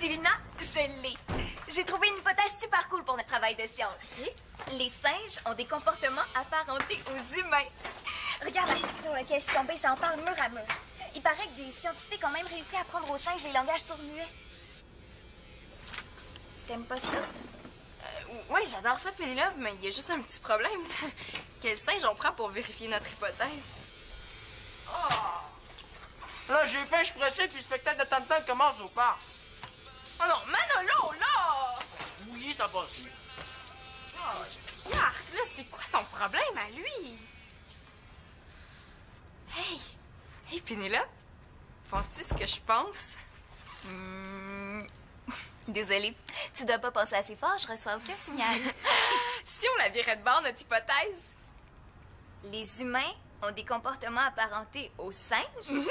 Célina, je l'ai. J'ai trouvé une hypothèse super cool pour notre travail de science. Les singes ont des comportements apparentés aux humains. Regarde l'article sur lequel je suis tombée, ça en parle mur à mur. Il paraît que des scientifiques ont même réussi à apprendre aux singes les langages sourds-muets. T'aimes pas ça? Ouais, j'adore ça, Pénélope, mais il y a juste un petit problème. Quel singe on prend pour vérifier notre hypothèse? Oh. Là, j'ai faim, je suis pressé, puis le spectacle de Tam-Tam commence au parc. Oh non, Manolo, là! Oui, ça passe. Oh, Yark, là, c'est quoi son problème à lui? Hey, Pénélope, penses-tu ce que je pense? Désolée, tu dois pas penser assez fort, je reçois aucun signal. Si on la virait de bord, notre hypothèse? Les humains ont des comportements apparentés aux singes?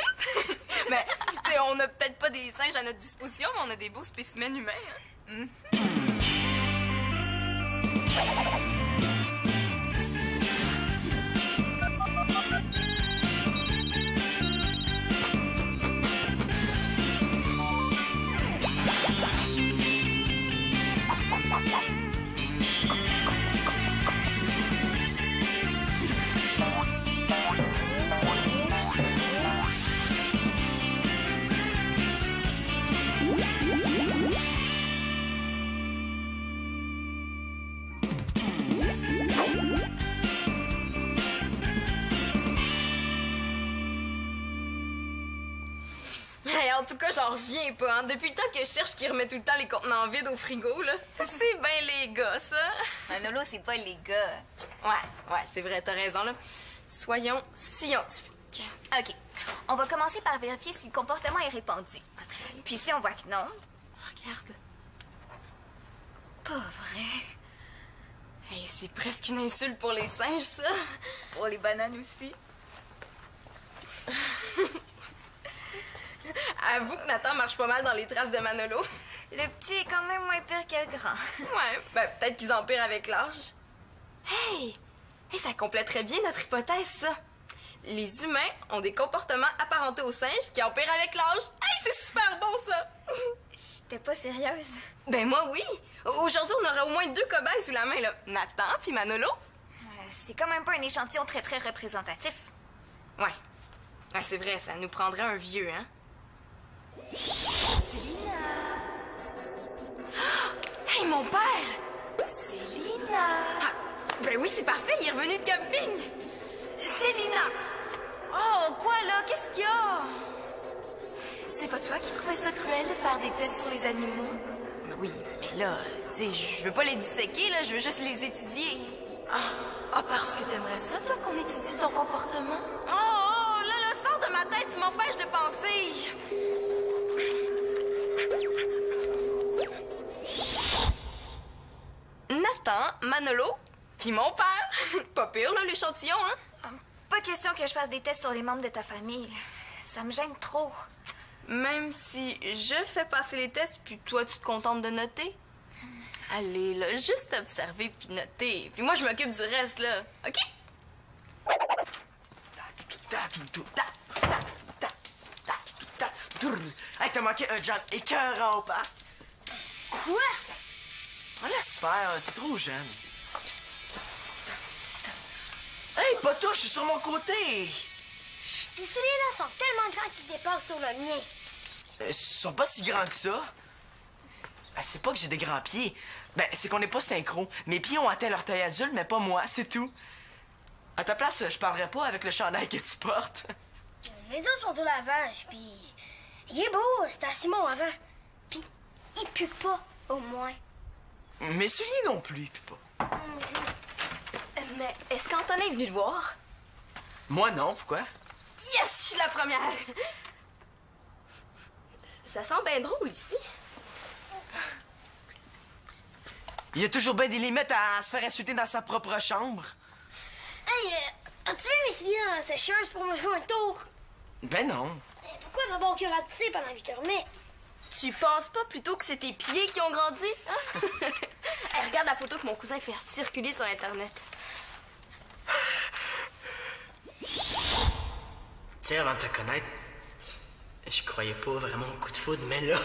Ben, tu sais, on n'a peut-être pas des singes à notre disposition, mais on a des beaux spécimens humains. Hein? En tout cas, j'en reviens pas. Hein. Depuis le temps que je cherche qui remet tout le temps les contenants vides au frigo, là. C'est bien les gars, ça. Manolo, c'est pas les gars. Ouais, c'est vrai, t'as raison, là. Soyons scientifiques. OK. On va commencer par vérifier si le comportement est répandu. Puis si on voit que non... Regarde. Pas vrai. Hey, c'est presque une insulte pour les singes, ça. Pour les bananes aussi. Avoue que Nathan marche pas mal dans les traces de Manolo. Le petit est quand même moins pire que le grand. Ouais, ben peut-être qu'ils empirent avec l'âge. Hey, ça complèterait bien notre hypothèse, ça. Les humains ont des comportements apparentés aux singes qui empirent avec l'âge. Hey, c'est super bon, ça! J'étais pas sérieuse. Ben moi, oui. Aujourd'hui, on aura au moins 2 cobayes sous la main, là. Nathan puis Manolo. C'est quand même pas un échantillon très, très représentatif. Ouais, c'est vrai, ça nous prendrait un vieux, hein? Célina! Hey, mon père! Célina! Ah, ben oui, c'est parfait, il est revenu de camping! Célina! Oh, quoi, là? Qu'est-ce qu'il y a? C'est pas toi qui trouvais ça cruel de faire des tests sur les animaux? Ben oui, mais là, tu sais, je veux pas les disséquer, là, je veux juste les étudier. Ah, parce que t'aimerais ça, toi, qu'on étudie ton comportement? Oh, là, sors de ma tête, tu m'empêches de penser! Nathan, Manolo, puis mon père. Pas pire, là, l'échantillon, hein? Pas question que je fasse des tests sur les membres de ta famille. Ça me gêne trop. Même si je fais passer les tests, puis toi, tu te contentes de noter? Allez, là, juste observer puis noter. Puis moi, je m'occupe du reste, là. OK? Hey, t'as manqué un John écœurant au parc. Quoi? Oh, laisse faire, t'es trop jeune. Hey, pas touche, c'est sur mon côté. Tes souliers-là sont tellement grands qu'ils dépassent sur le mien. Ils sont pas si grands que ça. Ben, c'est pas que j'ai des grands pieds. Ben, c'est qu'on n'est pas synchro. Mes pieds ont atteint leur taille adulte, mais pas moi, c'est tout. À ta place, je parlerais pas avec le chandail que tu portes. Les autres sont au lavage, puis il est beau, c'est à Simon avant. Puis il pue pas, au moins. Mes souliers non plus, puis pas. Mais est-ce qu'Antonin est venu te voir? Moi, non, pourquoi? Yes, je suis la première! Ça sent bien drôle ici. Il y a toujours bien des limites à se faire insulter dans sa propre chambre. Hey, as-tu mis mes souliers dans la sécheuse pour me jouer un tour? Ben non. Pourquoi d'abord que rapetisser pendant que je dormais? Tu penses pas plutôt que c'est tes pieds qui ont grandi? Hein? Hey, regarde la photo que mon cousin fait circuler sur Internet. Tu sais, avant de te connaître, je croyais pas vraiment au coup de foudre, mais là...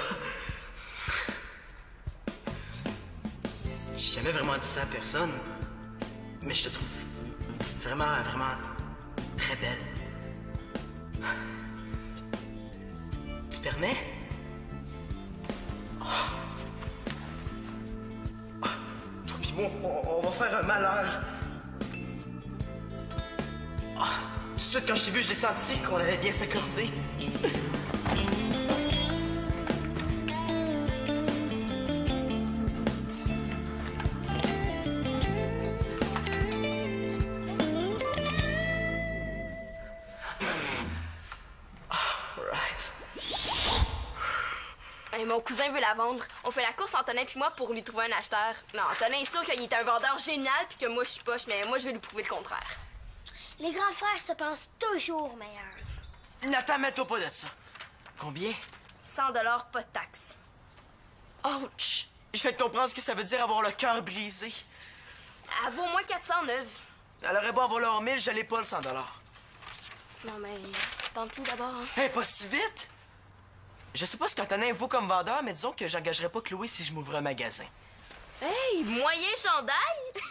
jamais vraiment dit ça à personne, mais je te trouve vraiment, vraiment très belle. Tu permets? Toi pis moi, on va faire un malheur. Tout de suite, quand je t'ai vu, je l'ai senti qu'on allait bien s'accorder. Mon cousin veut la vendre. On fait la course, Antonin puis moi, pour lui trouver un acheteur. Non, Antonin est sûr qu'il est un vendeur génial puis que moi, je suis poche, mais moi, je vais lui prouver le contraire. Les grands frères se pensent toujours meilleurs. Nathan, mets-toi pas de ça. Combien? 100 $, pas de taxes. Ouch! Je vais te comprendre ce que ça veut dire avoir le cœur brisé. Elle vaut au moins 409. Elle aurait beau avoir leur 1000, je l'ai pas le 100 $. Non, mais tente-nous d'abord. Hein. Hey, pas si vite! Je sais pas ce qu'Antonin vaut comme vendeur, mais disons que j'engagerais pas Chloé si je m'ouvrais un magasin. Hey, moyen chandail?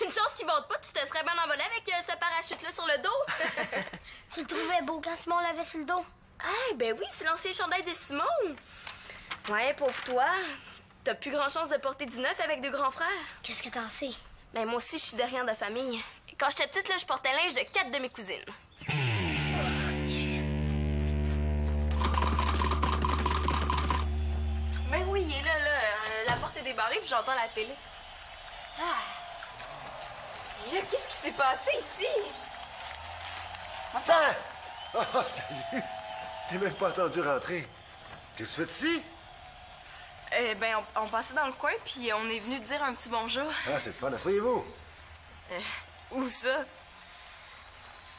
Une chance qu'il vende pas, tu te serais bien envolé avec ce parachute-là sur le dos. Tu le trouvais beau quand Simon l'avait sur le dos? Ah, ben oui, c'est l'ancien chandail de Simon. Ouais, pauvre toi. T'as plus grand chance de porter du neuf avec deux grands frères. Qu'est-ce que t'en sais? Ben moi aussi, je suis derrière de famille. Quand j'étais petite, là, je portais le linge de 4 de mes cousines. Ben oui, il est là. La porte est débarrée, puis j'entends la télé. Ah! Et là, qu'est-ce qui s'est passé ici? Attends! Oh, salut! T'es même pas attendu rentrer. Qu'est-ce que tu fais ici? Ben, on passait dans le coin, puis on est venu te dire un petit bonjour. Ah, c'est le fun. Asseyez-vous. Où ça?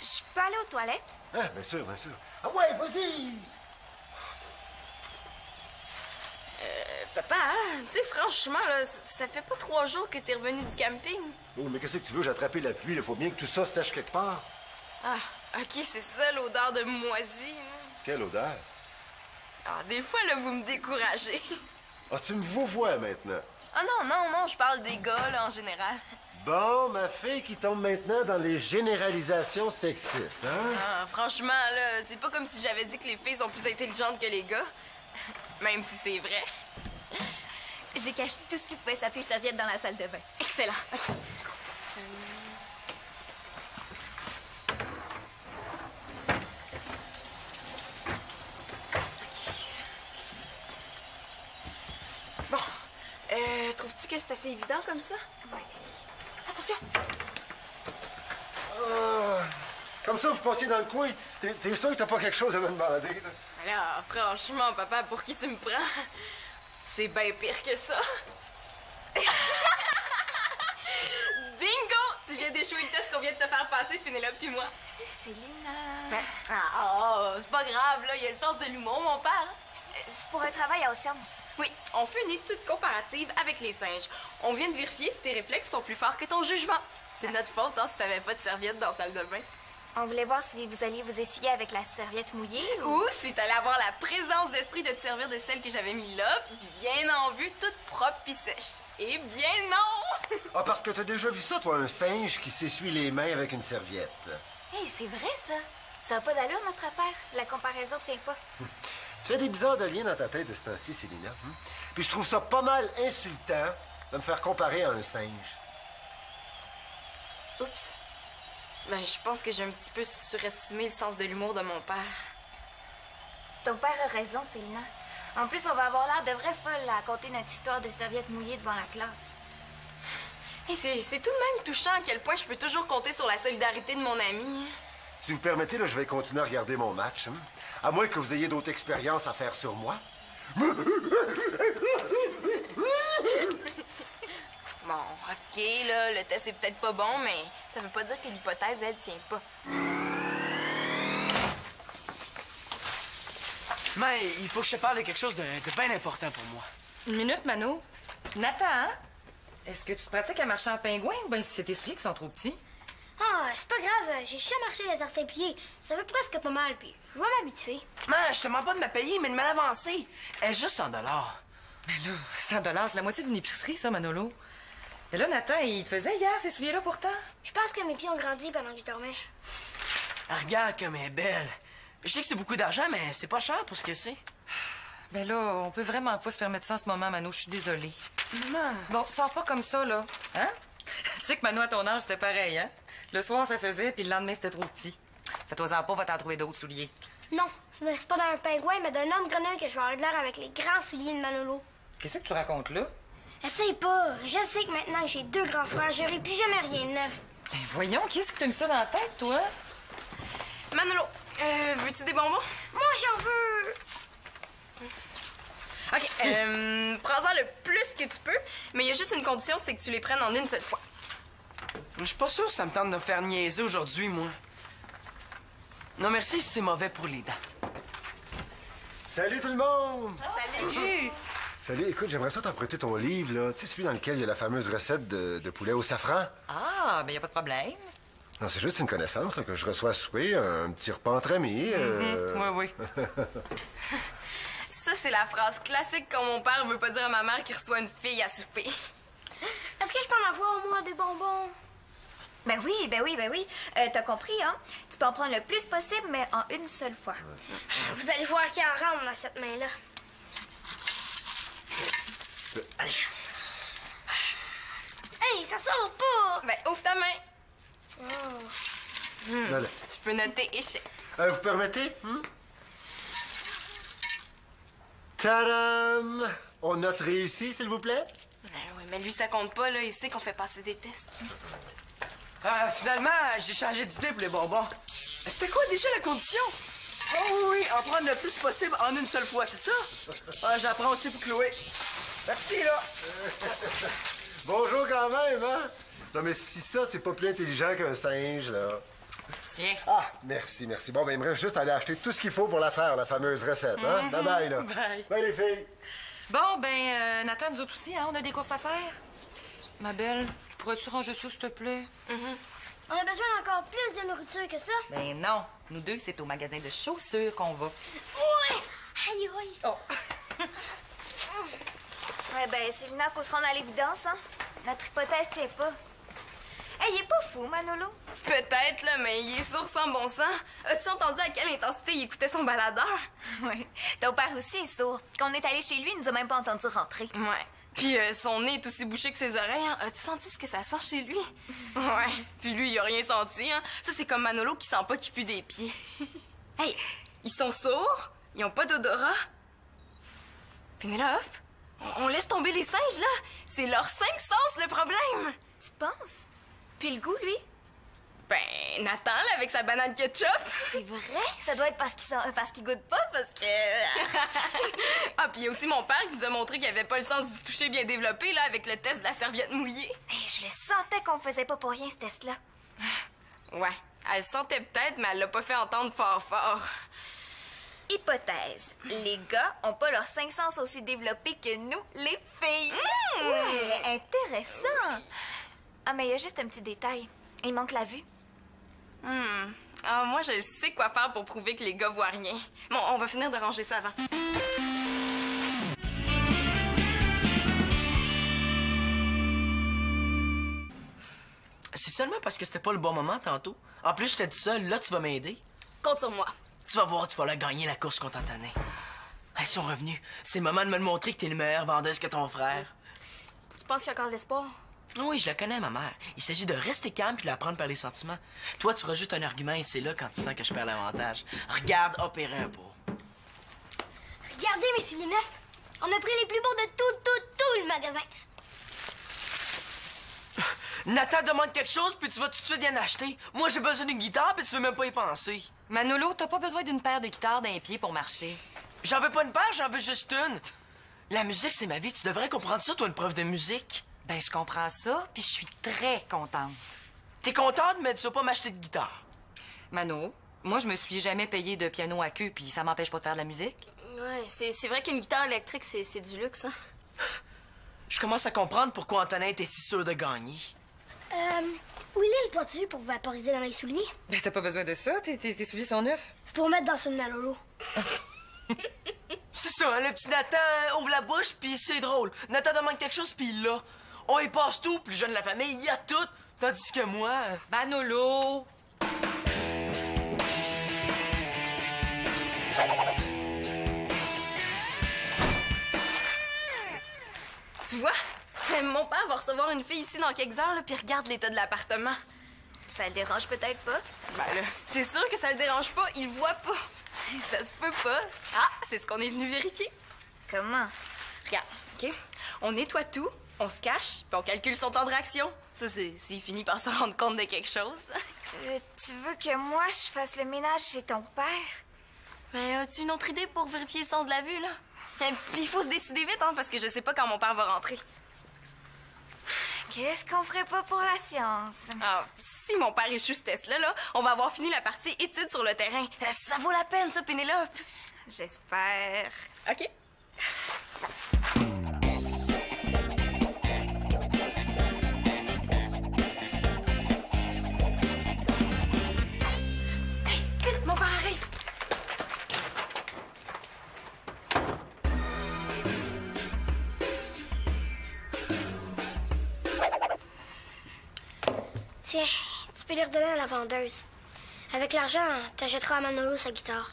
Je peux aller aux toilettes? Ah, bien sûr, bien sûr. Ah ouais, vas-y! Papa, hein? Tu sais, franchement, là, ça fait pas 3 jours que t'es revenu du camping. Oh, mais qu'est-ce que tu veux? J'ai attrapé la pluie. Il faut bien que tout ça sèche quelque part. Ah, OK, c'est ça, l'odeur de moisi. Quelle odeur? Ah, des fois, là, vous me découragez. Ah, tu me vois maintenant. Ah non, je parle des gars, là, en général. Bon, ma fille qui tombe maintenant dans les généralisations sexistes, hein? Ah, franchement, là, c'est pas comme si j'avais dit que les filles sont plus intelligentes que les gars. Même si c'est vrai. J'ai caché tout ce qui pouvait s'appeler serviette dans la salle de bain. Excellent. Bon, trouves-tu que c'est assez évident comme ça? Oui. Attention! Comme ça, vous passiez dans le coin. T'es sûr que t'as pas quelque chose à me demander, là? Alors, franchement, papa, pour qui tu me prends? C'est bien pire que ça. Bingo! Tu viens d'échouer le test qu'on vient de te faire passer, Pénélope puis moi. Célina... C'est pas grave, là, il y a le sens de l'humour, mon père. C'est pour un travail à Océance. Oui, on fait une étude comparative avec les singes. On vient de vérifier si tes réflexes sont plus forts que ton jugement. C'est notre faute, hein, si t'avais pas de serviette dans la salle de bain. On voulait voir si vous alliez vous essuyer avec la serviette mouillée ou... Ou si t'allais avoir la présence d'esprit de te servir de celle que j'avais mis là, bien en vue, toute propre pis sèche. Eh bien non! Ah, parce que t'as déjà vu ça, toi, un singe qui s'essuie les mains avec une serviette. Hey, c'est vrai, ça. Ça n'a pas d'allure, notre affaire. La comparaison tient pas. Tu fais des bizarres de liens dans ta tête de ce temps-ci, Célina. Puis je trouve ça pas mal insultant de me faire comparer à un singe. Oups. Ben, je pense que j'ai un petit peu surestimé le sens de l'humour de mon père. Ton père a raison, Célina. En plus, on va avoir l'air de vraies folles à raconter notre histoire de serviette mouillée devant la classe. Hey, c'est tout de même touchant à quel point je peux toujours compter sur la solidarité de mon ami. Si vous permettez, là, je vais continuer à regarder mon match. À moins que vous ayez d'autres expériences à faire sur moi. Bon, OK, là, le test est peut-être pas bon, mais ça veut pas dire que l'hypothèse, elle, tient pas. Mais il faut que je te parle de quelque chose de bien important pour moi. Une minute, Mano. Nathan, hein? Est-ce que tu te pratiques à marcher en pingouin ou bien si c'est tes souliers qui sont trop petits? Ah, c'est pas grave, j'ai déjà marché les arceaux-pieds. Ça fait presque pas mal, puis je vais m'habituer. Man, je te demande pas de me payer, mais de me l'avancer. Elle est juste 100 $. Mais là, 100 c'est la moitié d'une épicerie, ça, Manolo. Et là, Nathan, il te faisait hier ces souliers-là pourtant? Je pense que mes pieds ont grandi pendant que je dormais. Ah, regarde comme elle est belle. Je sais que c'est beaucoup d'argent, mais c'est pas cher pour ce que c'est. Ben là, on peut vraiment pas se permettre ça en ce moment, Mano. Je suis désolée. Maman. Bon, sors pas comme ça, là. Hein? Tu sais que Mano, à ton âge, c'était pareil, hein? Le soir, ça faisait, puis le lendemain, c'était trop petit. Fais-toi-en pas, va t'en trouver d'autres souliers. Non, c'est pas d'un pingouin, mais d'un homme grenouille que je vais avoir de l'air avec les grands souliers de Manolo. Qu'est-ce que tu racontes là? Essaye pas. Je sais que maintenant que j'ai 2 grands frères, j'aurai plus jamais rien de neuf. Ben voyons, qu'est-ce que t'as mis ça dans la tête, toi? Manolo, veux-tu des bonbons? Moi, j'en veux. OK, prends-en le plus que tu peux, mais il y a juste une condition, c'est que tu les prennes en une seule fois. Je suis pas sûr que ça me tente de me faire niaiser aujourd'hui, moi. Non, merci, c'est mauvais pour les dents. Salut tout le monde! Salut! Salut, écoute, j'aimerais ça t'emprunter ton livre, là. Tu sais, celui dans lequel il y a la fameuse recette de poulet au safran. Ah, ben y a pas de problème. Non, c'est juste une connaissance là, que je reçois à souper, un petit repas entre amis. Oui, oui. Ça, c'est la phrase classique quand mon père veut pas dire à ma mère qu'il reçoit une fille à souper. Est-ce que je peux en avoir, moi, des bonbons? Ben oui. T'as compris, hein? Tu peux en prendre le plus possible, mais en une seule fois. Vous allez voir qu'il en rentre dans cette main-là. Hey, ça sort pas! Ben, ouvre ta main. Là, là. Tu peux noter échec. Vous permettez? Tadam! On note réussi, s'il vous plaît? Ben oui, mais lui, ça compte pas, là. Il sait qu'on fait passer des tests. Finalement, j'ai changé d'idée pour les bonbons. C'était quoi déjà la condition? Oh oui, en prendre le plus possible en une seule fois, c'est ça? Ah, j'apprends aussi pour Chloé. Merci, là. Bonjour quand même, hein? Non, mais si ça, c'est pas plus intelligent qu'un singe, là. Tiens. Ah, merci, merci. Bon, ben, il me reste juste à aller acheter tout ce qu'il faut pour la faire, la fameuse recette, hein? Bye-bye, là. Bye. Bye, les filles. Bon, ben, Nathan, nous autres aussi, hein? On a des courses à faire. Ma belle, tu pourrais-tu ranger ça, s'il te plaît? On a besoin d'encore plus de nourriture que ça. Ben non. Nous deux, c'est au magasin de chaussures qu'on va. Ouais! Aïe, aïe! Oh! Ouais, ben, Célina, faut se rendre à l'évidence, hein? Notre hypothèse tient pas. Hey, il est pas fou, Manolo? Peut-être, là, mais il est sourd sans bon sens. As-tu entendu à quelle intensité il écoutait son baladeur? Oui. Ton père aussi est sourd. Quand on est allé chez lui, il nous a même pas entendu rentrer. Ouais. Puis son nez est aussi bouché que ses oreilles. Hein. As-tu senti ce que ça sent chez lui? Ouais. Puis lui, il a rien senti. Hein. Ça, c'est comme Manolo qui sent pas qu'il pue des pieds. Hey, ils sont sourds. Ils ont pas d'odorat. Pénélope, on laisse tomber les singes, là. C'est leurs 5 sens, le problème. Tu penses? Puis le goût, lui? Ben, Nathan, là, avec sa banane ketchup. C'est vrai? Ça doit être parce qu'il goûte pas, parce que... Ah, puis il y a aussi mon père qui nous a montré qu'il avait pas le sens du toucher bien développé, là, avec le test de la serviette mouillée. Hey, je le sentais qu'on faisait pas pour rien, ce test-là. Ouais, elle le sentait peut-être, mais elle l'a pas fait entendre fort fort. Hypothèse. Les gars ont pas leurs 5 sens aussi développés que nous, les filles. Ouais, intéressant. Ah, mais il y a juste un petit détail. Il manque la vue. Ah, moi, je sais quoi faire pour prouver que les gars voient rien. Bon, on va finir de ranger ça avant. C'est seulement parce que c'était pas le bon moment tantôt. En plus, j'étais tout seul. Là, tu vas m'aider. Compte sur moi. Tu vas voir, tu vas la gagner la course qu'on t'entendait. Ils sont revenus. C'est le moment de me le montrer que t'es une meilleure vendeuse que ton frère. Tu penses qu'il y a encore de l'espoir? Oui, je la connais, ma mère. Il s'agit de rester calme puis de la prendre par les sentiments. Toi, tu rajoutes un argument et c'est là quand tu sens que je perds l'avantage. Regarde, opérer un pot. Regardez mes souliers neufs. On a pris les plus beaux de tout le magasin. Nathan demande quelque chose puis tu vas tout de suite y en acheter. Moi, j'ai besoin d'une guitare puis tu veux même pas y penser. Manolo, t'as pas besoin d'une paire de guitares d'un pied pour marcher. J'en veux pas une paire, j'en veux juste une. La musique, c'est ma vie. Tu devrais comprendre ça, toi, une prof de musique. Ben, je comprends ça, puis je suis très contente. T'es contente, mais tu vas pas m'acheter de guitare. Mano, moi, je me suis jamais payé de piano à queue, puis ça m'empêche pas de faire de la musique. Ouais, c'est vrai qu'une guitare électrique, c'est du luxe, hein? Je commence à comprendre pourquoi Antonin était si sûr de gagner. Où il est le poitu pour vaporiser dans les souliers? Ben, t'as pas besoin de ça, tes souliers sont neufs. C'est pour mettre dans ceux de Manolo. C'est ça, hein, le petit Nathan ouvre la bouche, puis c'est drôle. Nathan demande quelque chose, puis il l'a. On y passe tout, plus jeune de la famille, il y a tout. Tandis que moi... Manolo! Tu vois? Mon père va recevoir une fille ici dans quelques heures, là, puis regarde l'état de l'appartement. Ça le dérange peut-être pas. Ben là, c'est sûr que ça le dérange pas, il le voit pas. Ça se peut pas. Ah, c'est ce qu'on est venu vérifier. Comment? Regarde, OK? On nettoie tout, on se cache, puis on calcule son temps de réaction. Ça, c'est s'il finit par se rendre compte de quelque chose. Tu veux que moi, je fasse le ménage chez ton père? Mais as-tu une autre idée pour vérifier le sens de la vue, là? Puis il faut se décider vite, hein, parce que je sais pas quand mon père va rentrer. Qu'est-ce qu'on ferait pas pour la science? Ah, si mon père échoue ce test-là, là, on va avoir fini la partie études sur le terrain. Ça vaut la peine, ça, Pénélope. J'espère. OK. Hey, vite, mon père arrive. Tiens, tu peux les redonner à la vendeuse. Avec l'argent, t'achèteras à Manolo sa guitare.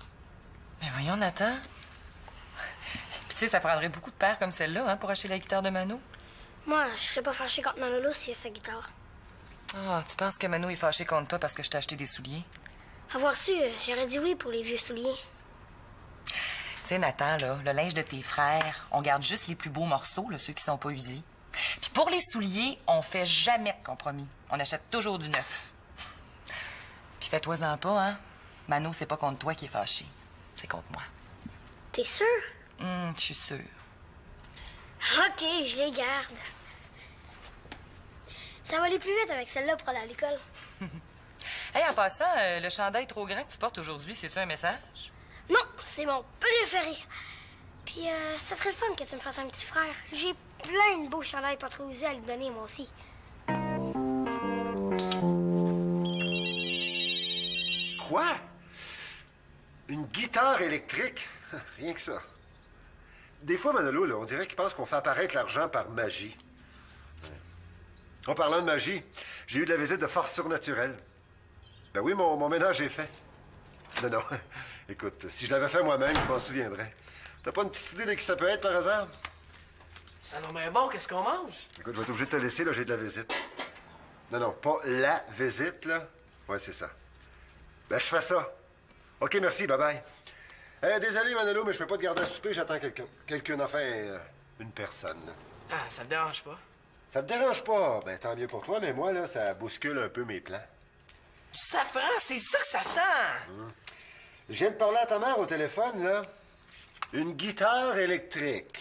Mais voyons, Nathan. Puis tu sais, ça prendrait beaucoup de paires comme celle-là, hein, pour acheter la guitare de Mano. Moi, je serais pas fâché contre Manolo s'il a sa guitare. Ah, tu penses que Mano est fâché contre toi parce que je t'ai acheté des souliers? Avoir su, j'aurais dit oui pour les vieux souliers. Tu sais, Nathan, là, le linge de tes frères, on garde juste les plus beaux morceaux, là, ceux qui sont pas usés. Puis pour les souliers, on fait jamais de compromis. On achète toujours du neuf. Puis fais-toi-en pas, hein? Mano, c'est pas contre toi qui est fâché. C'est contre moi. T'es sûr? Je suis sûre. OK, je les garde. Ça va aller plus vite avec celle-là pour aller à l'école. Hey, en passant, le chandail trop grand que tu portes aujourd'hui, c'est-tu un message? Non, c'est mon préféré. Puis, ça serait le fun que tu me fasses un petit frère. J'ai plein de beaux chandails pas trop usés à lui donner, moi aussi. Quoi? Une guitare électrique? Rien que ça. Des fois, Manolo, là, on dirait qu'il pense qu'on fait apparaître l'argent par magie. Ouais. En parlant de magie, j'ai eu de la visite de force surnaturelle. Ben oui, mon ménage est fait. Non. Écoute, si je l'avais fait moi-même, je m'en souviendrais. T'as pas une petite idée de qui ça peut être, par hasard? Ça non mais bon, qu'est-ce qu'on mange? Écoute, je vais être obligé de te laisser, là, j'ai de la visite. Non, pas la visite, là. Ouais, c'est ça. Ben, je fais ça. OK, merci, bye-bye. Désolé, Manolo, mais je peux pas te garder à souper, j'attends quelqu'un. Quelqu'un, enfin, une personne. Ah, ça me dérange pas. Ça te dérange pas? Ben, tant mieux pour toi, mais moi, là, ça bouscule un peu mes plans. Du safran, c'est ça que ça sent! Je viens de parler à ta mère au téléphone, là. Une guitare électrique.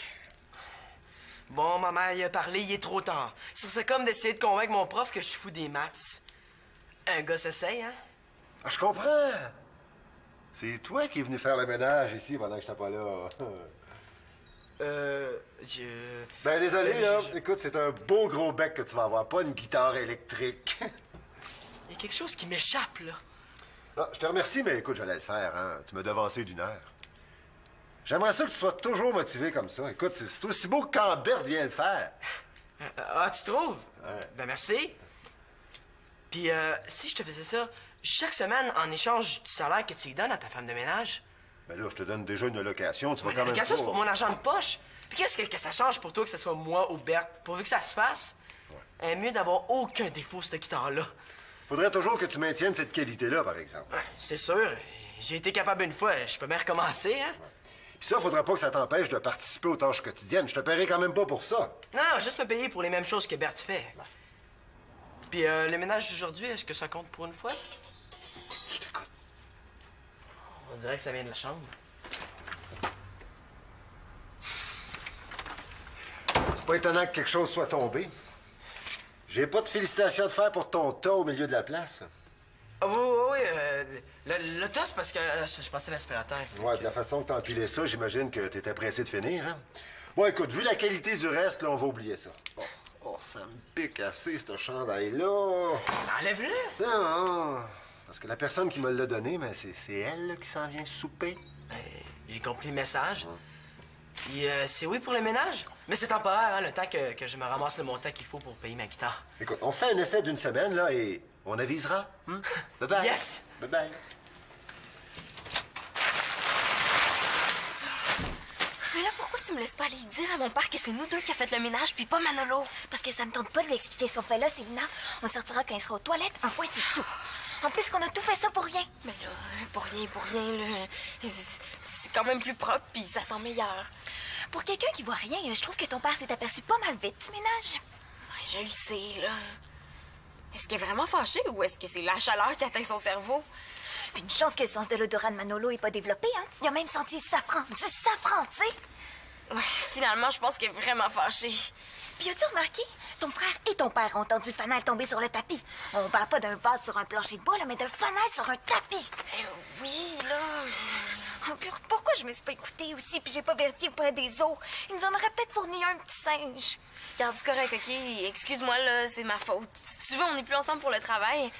Bon, maman, il a parlé, il est trop tard. Ça serait comme d'essayer de convaincre mon prof que je suis fou des maths. Un gars s'essaye, hein? Ah, je comprends. C'est toi qui es venu faire le ménage ici pendant que j'étais pas là. Ben, désolé, là. Écoute, c'est un beau gros bec que tu vas avoir, pas une guitare électrique. Il y a quelque chose qui m'échappe, là. Ah, je te remercie, mais écoute, j'allais le faire, hein. Tu m'as devancé d'1 heure. J'aimerais ça que tu sois toujours motivé comme ça. Écoute, c'est aussi beau que quand Berthe vient le faire. Ah, tu trouves? Ouais. Ben, merci. Puis, si je te faisais ça chaque semaine en échange du salaire que tu lui donnes à ta femme de ménage? Ben là, je te donne déjà une location, tu vas Mais quand la même location, pas- c'est pour mon argent de poche. Puis qu'est-ce que ça change pour toi que ce soit moi ou Berthe? Pourvu que ça se fasse, mieux d'avoir aucun défaut, cette guitare-là. Faudrait toujours que tu maintiennes cette qualité-là, par exemple. Ouais, c'est sûr. J'ai été capable une fois, je peux bien recommencer, hein? Puis ça, faudrait pas que ça t'empêche de participer aux tâches quotidiennes. Je te paierai quand même pas pour ça. Non, juste me payer pour les mêmes choses que Berthe fait. Puis le ménage d'aujourd'hui, est-ce que ça compte pour une fois? Je t'écoute. On dirait que ça vient de la chambre. C'est pas étonnant que quelque chose soit tombé. J'ai pas de félicitations à te faire pour ton tas au milieu de la place. Ah oui, le tas, c'est parce que je passais l'aspirateur. Ouais, de la façon que t'as empilé ça, j'imagine que t'étais pressé de finir, hein? Bon, écoute, vu la qualité du reste, là, on va oublier ça. Oh, ça me pique assez, ce chandail-là. Enlève-le! Non, parce que la personne qui me l'a donné, mais c'est elle là, qui s'en vient souper. J'ai compris le message. Puis c'est oui pour le ménage, mais c'est temporaire, hein, le temps que je me ramasse le montant qu'il faut pour payer ma guitare. Écoute, on fait un essai d'une semaine, là, et on avisera. Bye-bye. Yes! Bye-bye. Mais là, pourquoi tu me laisses pas aller dire à mon père que c'est nous deux qui a fait le ménage puis pas Manolo? Parce que ça me tente pas de lui expliquer ce qu'on fait là, Célina. On sortira quand il sera aux toilettes. Un point, c'est tout. En plus qu'on a tout fait ça pour rien. Mais là, pour rien, là. C'est quand même plus propre puis ça sent meilleur. Pour quelqu'un qui voit rien, je trouve que ton père s'est aperçu pas mal vite du ménage. Ouais, je le sais, là. Est-ce qu'il est vraiment fâché ou est-ce que c'est la chaleur qui atteint son cerveau? Puis une chance que le sens de l'odorat de Manolo est pas développé, hein. Il a même senti le safran. Du safran, tu sais. Ouais, finalement, je pense qu'il est vraiment fâché. Puis as-tu remarqué? Ton frère et ton père ont entendu le fanal tomber sur le tapis. On parle pas d'un vase sur un plancher de bois, là, mais d'un fanal sur un tapis. Oui, là. Oh, puis pourquoi je me suis pas écoutée aussi puis j'ai pas vérifié auprès des os? Ils nous en auraient peut-être fourni un petit singe. Regarde, c'est correct, OK? Excuse-moi, là, c'est ma faute. Si tu veux, on n'est plus ensemble pour le travail.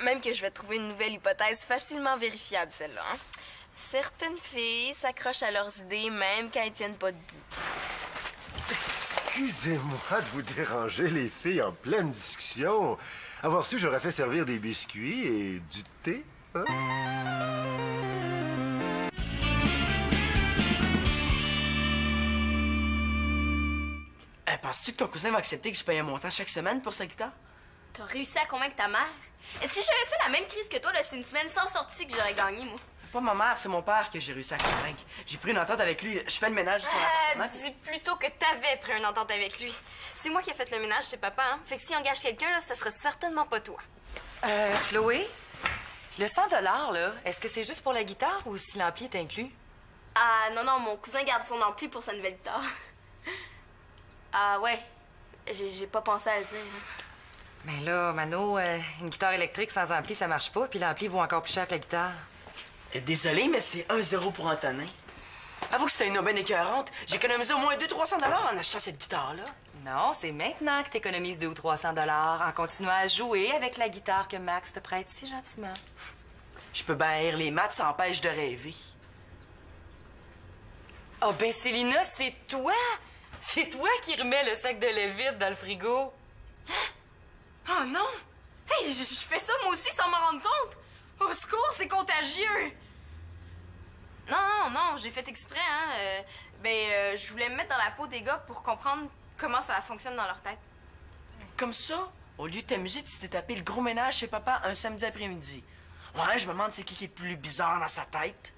Même que je vais te trouver une nouvelle hypothèse facilement vérifiable, celle-là. Hein? Certaines filles s'accrochent à leurs idées même quand elles tiennent pas debout. Excusez-moi de vous déranger, les filles, en pleine discussion. Avoir su, j'aurais fait servir des biscuits et du thé. Hein? Penses-tu que ton cousin va accepter que je paye un montant chaque semaine pour sa guitare? T'as réussi à convaincre ta mère? Et si j'avais fait la même crise que toi, là, c'est une semaine sans sortie que j'aurais gagné, moi. Pas ma mère, c'est mon père que j'ai réussi à convaincre. J'ai pris une entente avec lui. Je fais le ménage sur l'appartement. Dis plutôt que t'avais pris une entente avec lui. C'est moi qui ai fait le ménage chez papa, hein? Fait que s'il engage quelqu'un, là, ça sera certainement pas toi. Chloé, le 100 là, est-ce que c'est juste pour la guitare ou si l'ampli est inclus? Ah, non, mon cousin garde son ampli pour sa nouvelle guitare. Ah, ouais. J'ai pas pensé à le dire. Mais là, Mano, une guitare électrique sans ampli, ça marche pas, puis l'ampli vaut encore plus cher que la guitare. Désolé, mais c'est 1-0 pour Antonin. Avoue que c'était une aubaine écœurante. J'ai économisé au moins 200-300 $ en achetant cette guitare-là. Non, c'est maintenant que t'économises 200 ou 300 $ en continuant à jouer avec la guitare que Max te prête si gentiment. Je peux bien haïr les maths, ça empêche de rêver. Oh ben, Célina, c'est toi! C'est toi qui remets le sac de lait vide dans le frigo. Oh non! Hey, je fais ça moi aussi sans m'en rendre compte! Au secours, c'est contagieux! Non, j'ai fait exprès, hein. Je voulais me mettre dans la peau des gars pour comprendre comment ça fonctionne dans leur tête. Comme ça, au lieu de t'amuser, tu t'es tapé le gros ménage chez papa un samedi après-midi. Ouais, je me demande c'est qui est le plus bizarre dans sa tête.